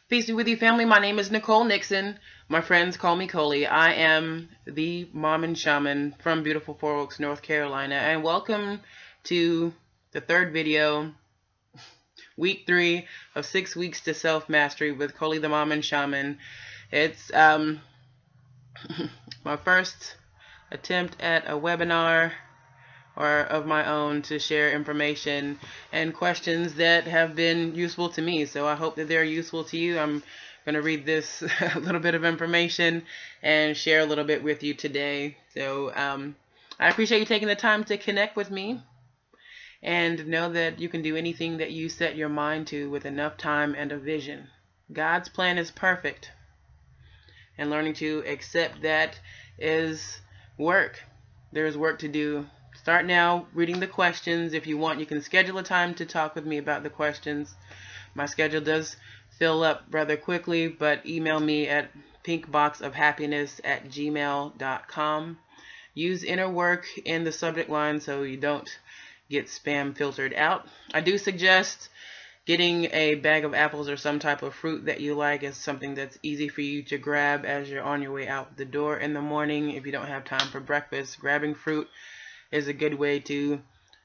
Peace be with you, family. My name is Nicole Nixon. My friends call me Coley. I am the Mom and Shaman from beautiful Four Oaks, North Carolina. And welcome to the third video, week 3 of 6 weeks to self-mastery with Coley the Mom and Shaman. It's my first attempt at a webinar or of my own to share information and questions that have been useful to me. So I hope that they're useful to you. I'm going to read this a little bit of information and share a little bit with you today. So I appreciate you taking the time to connect with me, and know that you can do anything that you set your mind to with enough time and a vision. God's plan is perfect, and learning to accept that is work. There's work to do. Start now reading the questions. If you want, you can schedule a time to talk with me about the questions. My schedule does fill up rather quickly, but email me at pinkboxofhappiness@gmail.com. Use inner work in the subject line so you don't get spam filtered out. I do suggest getting a bag of apples or some type of fruit that you like. Is something that's easy for you to grab as you're on your way out the door in the morning. If you don't have time for breakfast, grabbing fruit is a good way to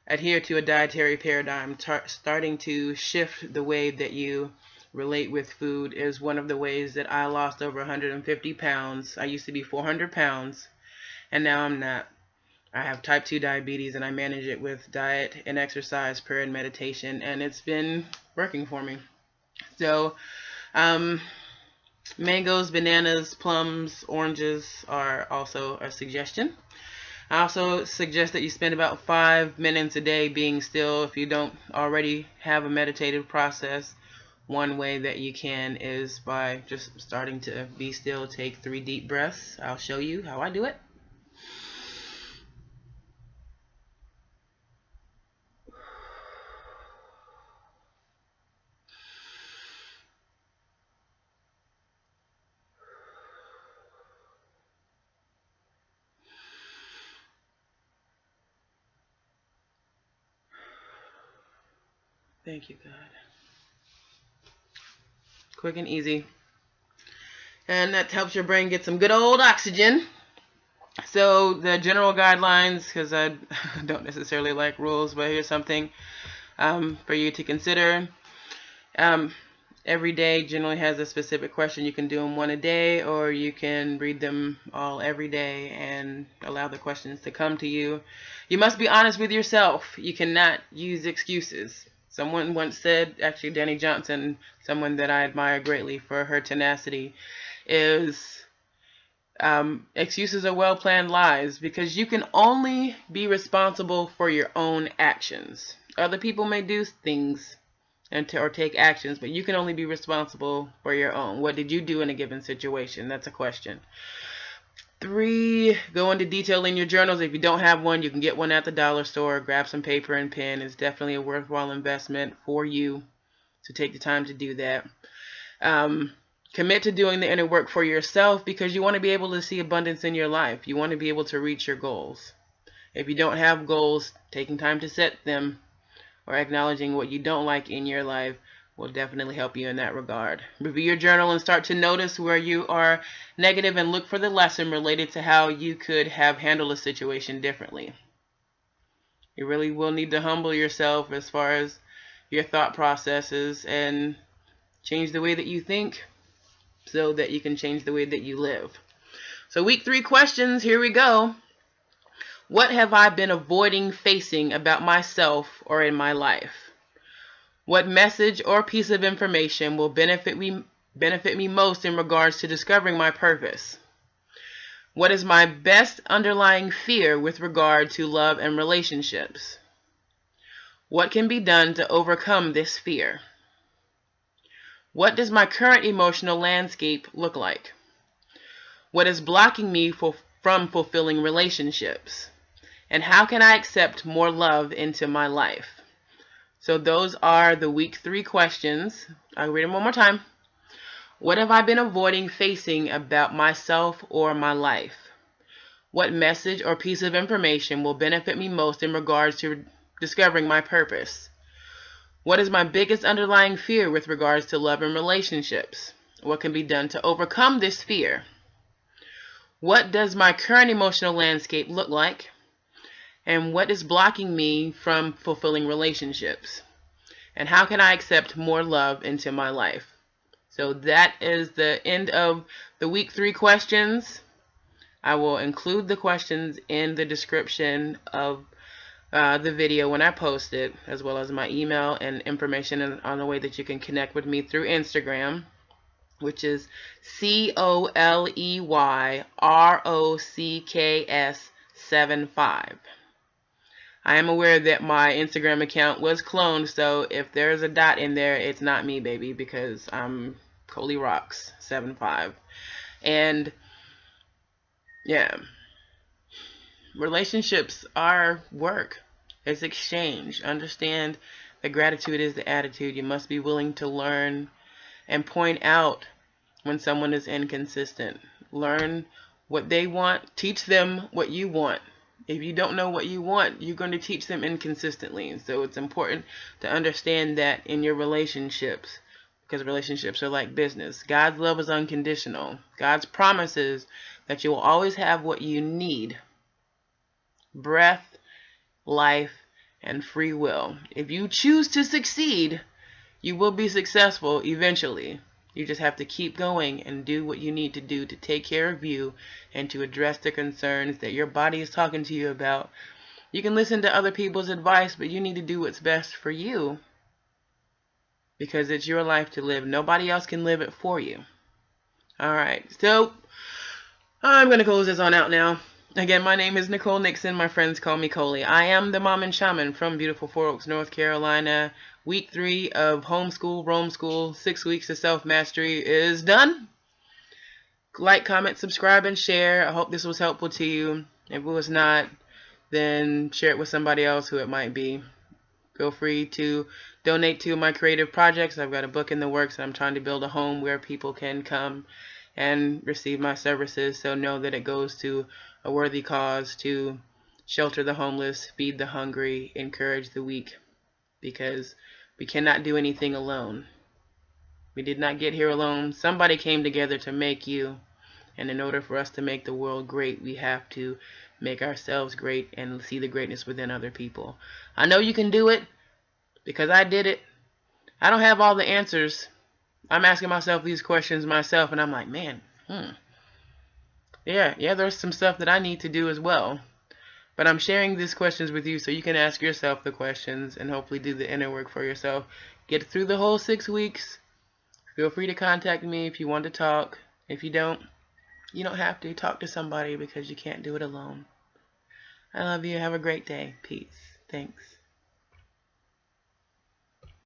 adhere to a dietary paradigm. Starting to shift the way that you relate with food is one of the ways that I lost over 150 pounds. I used to be 400 pounds, and now I'm not. I have type 2 diabetes, and I manage it with diet and exercise, prayer and meditation, and it's been working for me. So mangoes, bananas, plums, oranges are also a suggestion. I also suggest that you spend about 5 minutes a day being still. If you don't already have a meditative process, one way that you can is by just starting to be still. Take 3 deep breaths. I'll show you how I do it. Thank you, God. Quick and easy. And that helps your brain get some good old oxygen. So the general guidelines, because I don't necessarily like rules, but here's something for you to consider. Every day generally has a specific question. You can do them one a day, or you can read them all every day and allow the questions to come to you. You must be honest with yourself. You cannot use excuses. Someone once said, actually Danny Johnson, someone that I admire greatly for her tenacity, is excuses are well-planned lies, because you can only be responsible for your own actions. Other people may do things or take actions, but you can only be responsible for your own. What did you do in a given situation? That's a question. 3, go into detail in your journals. If you don't have one, you can get one at the dollar store. Grab some paper and pen. It's definitely a worthwhile investment for you to take the time to do that. Commit to doing the inner work for yourself, because you want to be able to see abundance in your life. You want to be able to reach your goals. If you don't have goals, taking time to set them or acknowledging what you don't like in your life will definitely help you in that regard. Review your journal and start to notice where you are negative, and look for the lesson related to how you could have handled a situation differently. You really will need to humble yourself as far as your thought processes and change the way that you think so that you can change the way that you live. So week 3 questions, here we go. What have I been avoiding facing about myself or in my life? What message or piece of information will benefit me most in regards to discovering my purpose? What is my best underlying fear with regard to love and relationships? What can be done to overcome this fear? What does my current emotional landscape look like? What is blocking me from fulfilling relationships? And how can I accept more love into my life? So those are the week 3 questions. I'll read them one more time. What have I been avoiding facing about myself or my life? What message or piece of information will benefit me most in regards to discovering my purpose? What is my biggest underlying fear with regards to love and relationships? What can be done to overcome this fear? What does my current emotional landscape look like? And what is blocking me from fulfilling relationships? And how can I accept more love into my life? So that is the end of the week 3 questions. I will include the questions in the description of the video when I post it, as well as my email and information on the way that you can connect with me through Instagram, which is COLEYROCKS75. I am aware that my Instagram account was cloned, so if there's a dot in there, it's not me, baby, because I'm ColeyRocks75. And yeah, relationships are work. It's exchange. Understand that gratitude is the attitude. You must be willing to learn and point out when someone is inconsistent. Learn what they want. Teach them what you want. If you don't know what you want, you're going to teach them inconsistently. So it's important to understand that in your relationships, because relationships are like business. God's love is unconditional. God's promises that you will always have what you need: breath, life, and free will. If you choose to succeed, you will be successful eventually. You just have to keep going and do what you need to do to take care of you and to address the concerns that your body is talking to you about. You can listen to other people's advice, but you need to do what's best for you, because it's your life to live. Nobody else can live it for you. Alright, so I'm going to close this on out now. Again, my name is Nicole Nixon. My friends call me Coley. I am the Mom and Shaman from beautiful Four Oaks, North Carolina. Week 3 of homeschool, roam school, 6 weeks of self-mastery is done. Like, comment, subscribe, and share. I hope this was helpful to you. If it was not, then share it with somebody else who it might be. Feel free to donate to my creative projects. I've got a book in the works, and I'm trying to build a home where people can come and receive my services. So know that it goes to a worthy cause to shelter the homeless, feed the hungry, encourage the weak, because we cannot do anything alone. We did not get here alone. Somebody came together to make you, and in order for us to make the world great, we have to make ourselves great and see the greatness within other people. I know you can do it, because I did it. I don't have all the answers. I'm asking myself these questions myself, and I'm like, man, yeah, there's some stuff that I need to do as well. But I'm sharing these questions with you so you can ask yourself the questions and hopefully do the inner work for yourself. Get through the whole 6 weeks. Feel free to contact me if you want to talk. If you don't, you don't have to. Talk to somebody, because you can't do it alone. I love you. Have a great day. Peace. Thanks.